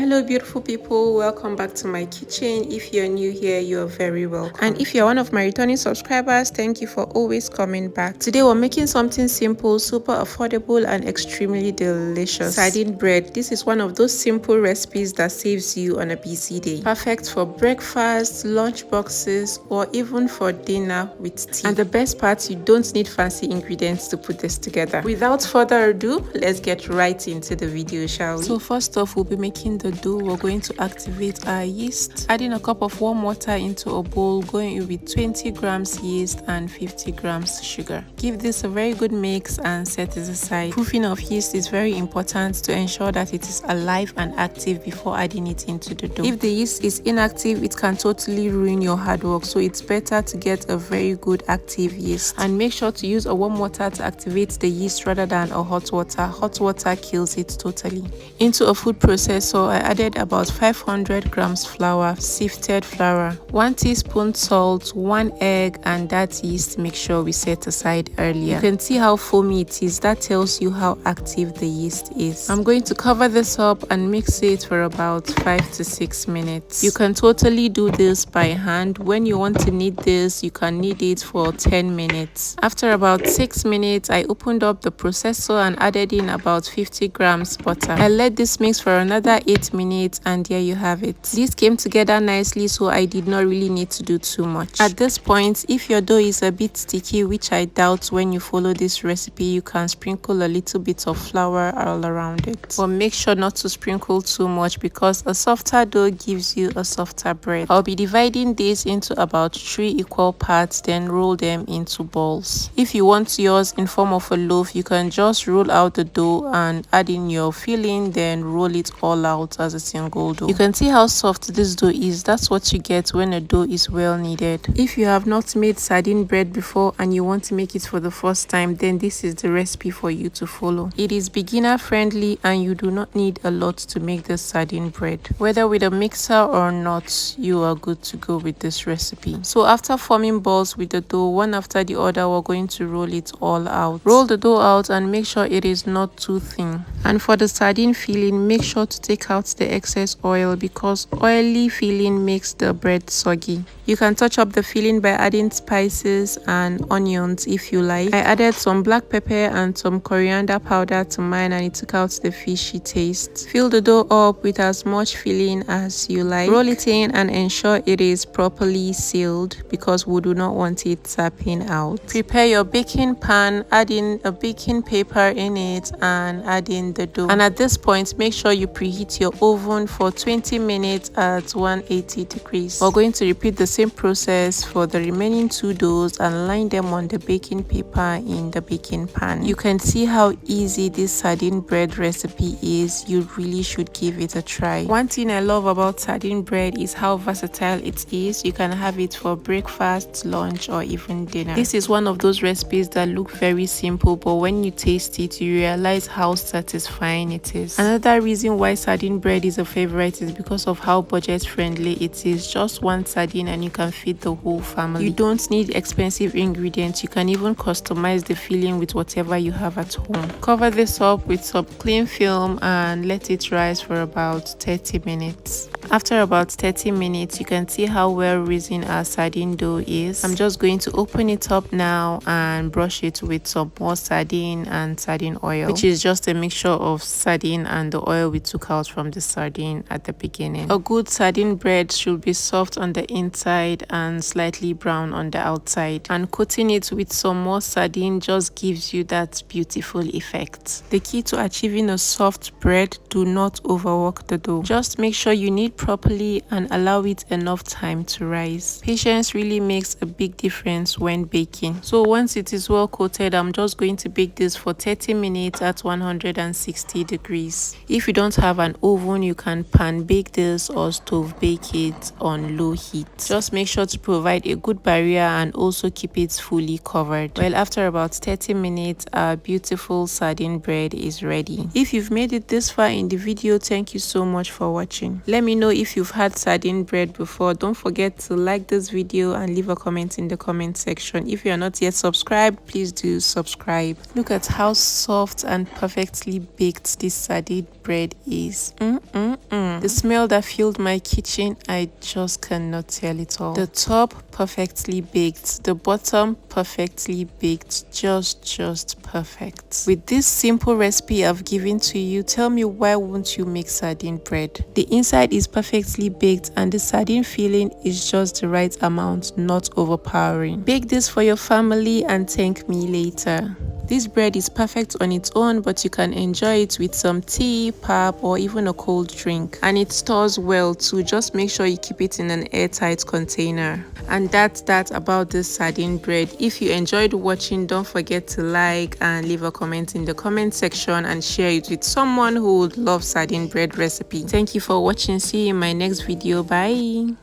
Hello beautiful people, welcome back to my kitchen. If you're new here, you're very welcome, and if you're one of my returning subscribers, thank you for always coming back. Today we're making something simple, super affordable and extremely delicious: sardine bread. This is one of those simple recipes that saves you on a busy day, perfect for breakfast, lunch boxes, or even for dinner with tea. And the best part, you don't need fancy ingredients to put this together. Without further ado, let's get right into the video, shall we? So first off, we'll be making the dough. We're going to activate our yeast, adding a cup of warm water into a bowl, going in with 20 grams yeast and 50 grams sugar. Give this a very good mix and set it aside. Proofing of yeast is very important to ensure that it is alive and active before adding it into the dough. If the yeast is inactive, it can totally ruin your hard work, so it's better to get a very good active yeast. And make sure to use a warm water to activate the yeast rather than a hot water. Hot water kills it totally. Into a food processor, I added about 500 grams flour, sifted flour, 1 teaspoon salt, 1 egg, and that yeast make sure we set aside earlier. You can see how foamy it is. That tells you how active the yeast is. I'm going to cover this up and mix it for about 5 to 6 minutes. You can totally do this by hand. When you want to knead this, you can knead it for 10 minutes. After about 6 minutes, I opened up the processor and added in about 50 grams butter. I let this mix for another 8 minutes, and there you have it. This came together nicely, so I did not really need to do too much. At this point, if your dough is a bit sticky, which I doubt when you follow this recipe, you can sprinkle a little bit of flour all around it. But make sure not to sprinkle too much, because a softer dough gives you a softer bread. I'll be dividing this into about 3 equal parts, then roll them into balls. If you want yours in form of a loaf, you can just roll out the dough and add in your filling, then roll it all out as a single dough. You can see how soft this dough is. That's what you get when a dough is well kneaded. If you have not made sardine bread before and you want to make it for the first time, then this is the recipe for you to follow. It is beginner friendly and you do not need a lot to make this sardine bread. Whether with a mixer or not, you are good to go with this recipe. So after forming balls with the dough, one after the other, we're going to roll it all out. Roll the dough out and make sure it is not too thin. And for the sardine filling, make sure to take out the excess oil, because oily filling makes the bread soggy. You can touch up the filling by adding spices and onions if you like. I added some black pepper and some coriander powder to mine, and it took out the fishy taste. Fill the dough up with as much filling as you like. Roll it in and ensure it is properly sealed, because we do not want it tapping out. Prepare your baking pan, add in a baking paper in it, and add in the dough. And at this point, make sure you preheat your oven for 20 minutes at 180 degrees. We're going to repeat the same process for the remaining 2 doughs and line them on the baking paper in the baking pan. You can see how easy this sardine bread recipe is. You really should give it a try. One thing I love about sardine bread is how versatile it is. You can have it for breakfast, lunch, or even dinner. This is one of those recipes that look very simple, but when you taste it, you realize how satisfying it is. Another reason why sardine bread is a favorite is because of how budget friendly it is. Just one sardine and you can feed the whole family. You don't need expensive ingredients. You can even customize the filling with whatever you have at home. Cover this up with some cling film and let it rise for about 30 minutes. After about 30 minutes, you can see how well risen our sardine dough is. I'm just going to open it up now and brush it with some more sardine and sardine oil, which is just a mixture of sardine and the oil we took out from the sardine at the beginning. A good sardine bread should be soft on the inside and slightly brown on the outside, and coating it with some more sardine just gives you that beautiful effect. The key to achieving a soft bread: do not overwork the dough. Just make sure you knead properly and allow it enough time to rise. Patience really makes a big difference when baking. So once it is well coated, I'm just going to bake this for 30 minutes at 160 degrees. If you don't have an oven, you can pan bake this or stove bake it on low heat. Just make sure to provide a good barrier and also keep it fully covered. Well, after about 30 minutes, our beautiful sardine bread is ready. If you've made it this far in the video, thank you so much for watching. Let me know if you've had sardine bread before. Don't forget to like this video and leave a comment in the comment section. If you're not yet subscribed, please do subscribe. Look at how soft and perfectly baked this sardine bread is. The smell that filled my kitchen, I just cannot tell it all. The top perfectly baked, the bottom perfectly baked, just perfect. With this simple recipe I've given to you, tell me why won't you make sardine bread? The inside is perfectly baked and the sardine filling is just the right amount, not overpowering. Bake this for your family and thank me later. This bread is perfect on its own, but you can enjoy it with some tea, pap, or even a cold drink. And it stores well too. Just make sure you keep it in an airtight container. And that's that about this sardine bread. If you enjoyed watching, don't forget to like and leave a comment in the comment section and share it with someone who would love sardine bread recipe. Thank you for watching. See you in my next video. Bye.